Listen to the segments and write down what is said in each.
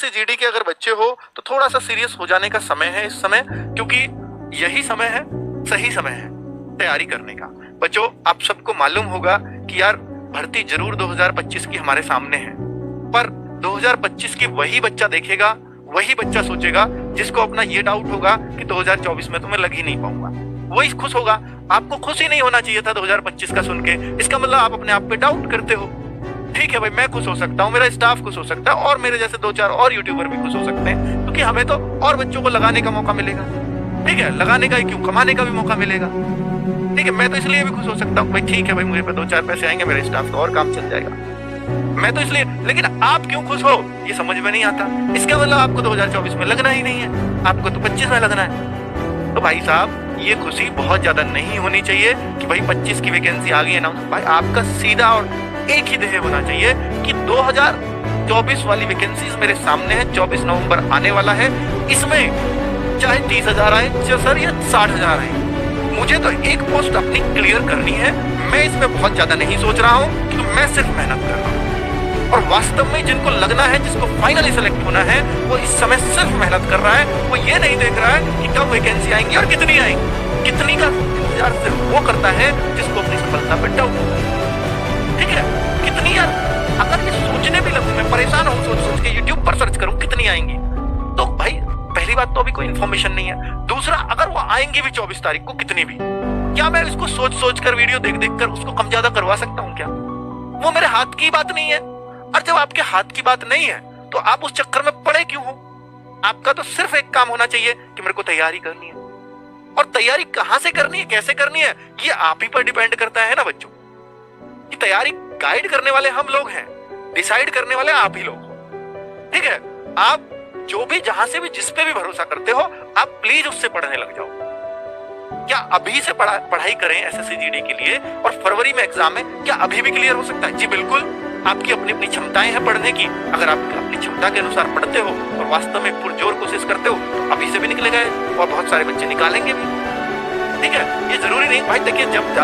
SSC GD के अगर बच्चे हो तो थोड़ा सा सीरियस हो जाने का समय है इस समय, क्योंकि यही समय है, सही समय है तैयारी करने का। बच्चों, आप सबको मालूम होगा कि यार भर्ती जरूर 2025 की हमारे सामने है, पर 2025 की वही बच्चा देखेगा, वही बच्चा सोचेगा जिसको अपना ये डाउट होगा कि 2024 में तो मैं लग ही नहीं पाऊंगा, वही खुश होगा। आपको खुश ही नहीं होना चाहिए था 2025 का सुन के, इसका मतलब आप अपने आप पे डाउट करते हो। ठीक है भाई, मैं खुश हो सकता हूँ, मेरा स्टाफ खुश हो सकता है, और मेरे जैसे 2-4 और यूट्यूबर भी खुश हो सकते हैं, क्योंकि हमें तो और बच्चों को लगाने का मौका मिलेगा। ठीक है, लगाने का ही क्यों, कमाने का भी मौका मिलेगा। ठीक है, मैं तो इसलिए भी खुश हो सकता हूँ भाई, ठीक है भाई, मुझे पे 2-4 पैसे आएंगे, मेरे स्टाफ का और काम चल जाएगा, मैं तो इसलिए। लेकिन आप क्यों खुश हो ये समझ में नहीं आता। इसका मतलब आपको 2024 में लगना ही नहीं है, आपको तो 25 में लगना है। तो भाई साहब, ये खुशी बहुत ज्यादा नहीं होनी चाहिए कि भाई 25 की वैकेंसी आ गई अनाउंस। भाई आपका सीधा और एक ही ध्येय होना चाहिए कि 2024 वाली वैकेंसीज मेरे सामने है, 24 नवंबर आने वाला है, इसमें चाहे 30,000 आए सर या 60,000 आए, मुझे तो एक पोस्ट अपनी क्लियर करनी है। मैं इसमें बहुत ज्यादा नहीं सोच रहा हूँ कि मैं सिर्फ मेहनत कर रहा हूँ, और वास्तव में जिनको लगना है, जिसको फाइनली सेलेक्ट होना है, वो इस समय सिर्फ मेहनत कर रहा है। वो ये नहीं देख रहा है कि कब वैकेंसी आएंगी और कितनी आएंगी, कितनी का इंतजार सिर्फ वो करता है जिसको अपनी सफलता पे डाउट होता है। ठीक है, कितनी यार, अगर ये सोचने भी लगूं, मैं परेशान हूँ सोच सोच के, यूट्यूब पर सर्च करूं कितनी आएंगी, तो भाई पहली बात तो अभी कोई इन्फॉर्मेशन नहीं है। दूसरा, अगर वो आएंगी भी 24 तारीख को कितनी भी, क्या मैं इसको सोच सोच कर, वीडियो देख देख कर उसको कम ज्यादा करवा सकता हूँ क्या? वो मेरे हाथ की बात नहीं है। और जब आपके हाथ की बात नहीं है तो आप उस चक्कर में पड़े क्यों हो? आपका तो सिर्फ एक काम होना चाहिए कि मेरे को तैयारी करनी है, और तैयारी कहां से करनी है, कैसे करनी है, ये आप ही पर डिपेंड करता है ना बच्चों। कि तैयारी गाइड करने वाले हम लोग हैं, डिसाइड करने वाले आप ही लोग हो। ठीक है, आप जो भी, जहां से भी, जिस पे भी भरोसा करते हो, आप प्लीज उससे पढ़ने लग जाओ। क्या अभी से पढ़ाई करें एसएससी जीडी के लिए, और फरवरी में एग्जाम है, क्या अभी भी क्लियर हो सकता है? जी बिल्कुल, आपकी अपनी अपनी क्षमताएं हैं पढ़ने की। अगर आप अपनी क्षमता के अनुसार पढ़ते हो और वास्तव में पुरजोर कोशिश करते हो तो अभी से भी निकलेगा, और बहुत सारे बच्चे निकालेंगे भी। ठीक है, ये जरूरी नहीं भाई, देखिए जब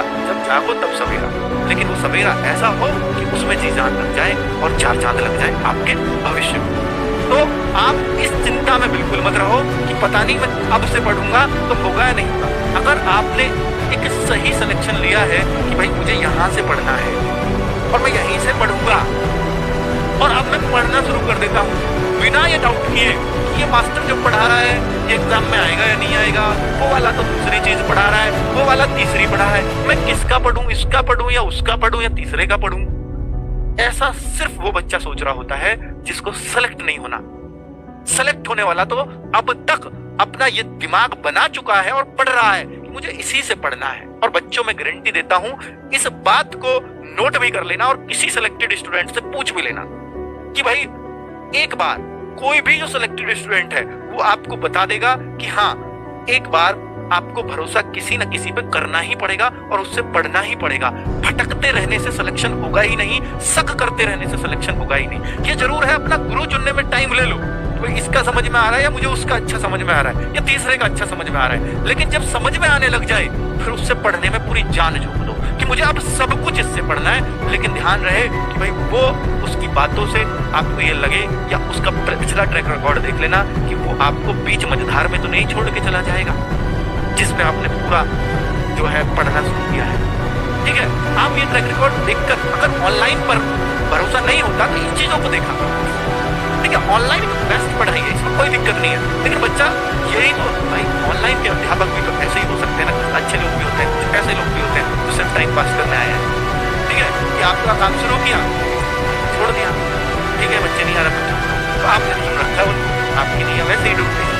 जागो तब सवेरा, लेकिन वो सवेरा ऐसा हो कि उसमें जी जान लग जाए और 4 चांद लग जाए आपके भविष्य में। तो आप इस चिंता में बिल्कुल मत रहो कि पता नहीं मैं अब से पढ़ूंगा तो होगा या नहीं होगा। अगर आपने एक सही सिलेक्शन लिया है कि भाई मुझे यहाँ से पढ़ना है और मैं यहीं से पढ़ूंगा, और अब मैं पढ़ना शुरू कर देता हूँ बिना ये डाउट किए कि ये मास्टर जो पढ़ा रहा है ये एग्जाम में आएगा या नहीं आएगा, वो वाला तो दूसरी चीज पढ़ा रहा है, वो वाला तीसरी पढ़ा है, मैं किसका पढ़ूं, इसका पढ़ूं या उसका पढ़ूं या तीसरे का पढ़ूं। ऐसा सिर्फ वो बच्चा सोच रहा होता है जिसको सेलेक्ट नहीं होना। सेलेक्ट होने वाला तो अब तक अपना ये दिमाग बना चुका है और पढ़ रहा है कि मुझे इसी से पढ़ना है। और बच्चों, मैं गारंटी देता हूं, इस बात को नोट भी कर लेना और किसी सिलेक्टेड स्टूडेंट से पूछ भी लेना कि भाई एक बार कोई भी जो सिलेक्टेड स्टूडेंट है वो आपको बता देगा कि हाँ, एक बार आपको भरोसा किसी न किसी पे करना ही पड़ेगा और उससे पढ़ना ही पड़ेगा। भटकते रहने से सिलेक्शन होगा ही नहीं, शक करते रहने से सिलेक्शन होगा ही नहीं। ये जरूर है, अपना गुरु चुनने में टाइम ले लो, तो इसका समझ में आ रहा है या मुझे उसका अच्छा समझ में आ रहा है या तीसरे का अच्छा समझ में आ रहा है, लेकिन जब समझ में आने लग जाए फिर उससे पढ़ने में पूरी जान झोंक दो कि मुझे अब सब कुछ इससे पढ़ना है। लेकिन ध्यान रहे कि भाई वो उसकी बातों से आपको ये लगे, या उसका पिछला ट्रैक रिकॉर्ड देख लेना कि वो आपको बीच मझधार में तो नहीं छोड़ के चला जाएगा जिसमें आपने पूरा जो है पढ़ना शुरू किया है। ठीक है, आप ये ट्रैक रिकॉर्ड देखकर, अगर ऑनलाइन पर भरोसा नहीं होता तो इन चीजों को देखा। ठीक है, ऑनलाइन बेस्ट पढ़ाई है, इसमें कोई दिक्कत नहीं है, लेकिन बच्चा यही तो भाई, ऑनलाइन के अध्यापक भी तो ऐसे ही हो सकते हैं ना, कुछ अच्छे लोग भी होते हैं, कुछ ऐसे लोग भी होते हैं जो सिर्फ टाइम पास करने आए हैं। ठीक है, कि आपका काम शुरू किया, छोड़ दिया, ठीक है, बच्चे नहीं आ रहे बच्चों, तो आपने सुन रखा है उनको, आपकी नहीं है, वैसे ही ढूंढते हैं।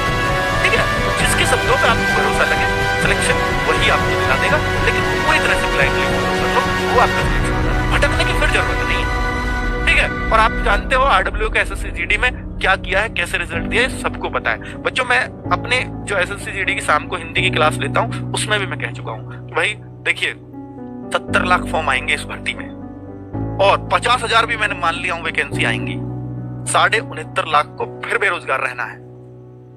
ठीक है, जिसके शब्दों पे आपको भरोसा लगे, सिलेक्शन वही आपको दिला देगा, लेकिन पूरी तरह से ब्लाइंडली वो आपका सिलेक्शन होगा, भटकने की फिर जरूरत नहीं है। ठीक है, और आप जानते हो आरडब्ल्यू के एसएससी जीडी में क्या किया है, कैसे रिजल्ट दिया है, सबको पता है। बच्चों, मैं अपने जो एसएससी जीडी की शाम को हिंदी की क्लास लेता हूँ उसमें भी मैं कह चुका हूँ कि भाई देखिए 70 लाख फॉर्म आएंगे इस भर्ती में, और 50,000 भी मैंने मान लिया हूं वैकेंसी आएंगी, 69.5 लाख को फिर बेरोजगार रहना है।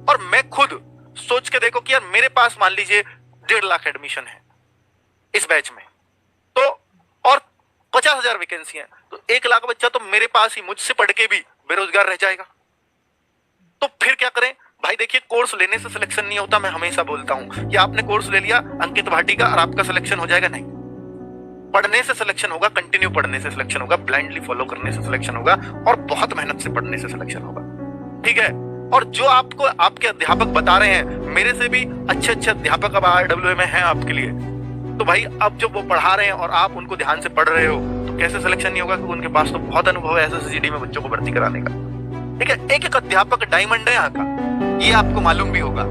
और मैं खुद सोच के देखो कि यार मेरे पास मान लीजिए 1.5 लाख एडमिशन है इस बैच में, तो और 50,000 वैकेंसी है, तो 1 लाख बच्चा तो मेरे पास ही मुझसे पढ़ के भी बेरोजगार रह जाएगा। तो फिर क्या करें भाई? देखिए, कोर्स लेने से सिलेक्शन नहीं होता, मैं हमेशा बोलता हूं कि आपने कोर्स ले लिया अंकित भाटी का और आपका सिलेक्शन हो जाएगा, नहीं। पढ़ने से सिलेक्शन होगा, कंटिन्यू पढ़ने से सिलेक्शन होगा, ब्लाइंडली फॉलो करने से सिलेक्शन होगा और बहुत मेहनत से पढ़ने से सिलेक्शन होगा, ठीक है। और जो आपको आपके अध्यापक बता रहे हैं, मेरे से भी अच्छे अच्छे अध्यापक अब RWA में हैं आपके लिए, तो भाई अब जब वो पढ़ा रहे हैं और आप उनको ध्यान से पढ़ रहे हो तो कैसे सिलेक्शन नहीं होगा? क्योंकि उनके पास तो बहुत अनुभव है SSGD में बच्चों को भर्ती कराने का, ठीक है। एक एक अध्यापक डायमंड है यहाँ का, ये आपको मालूम भी होगा।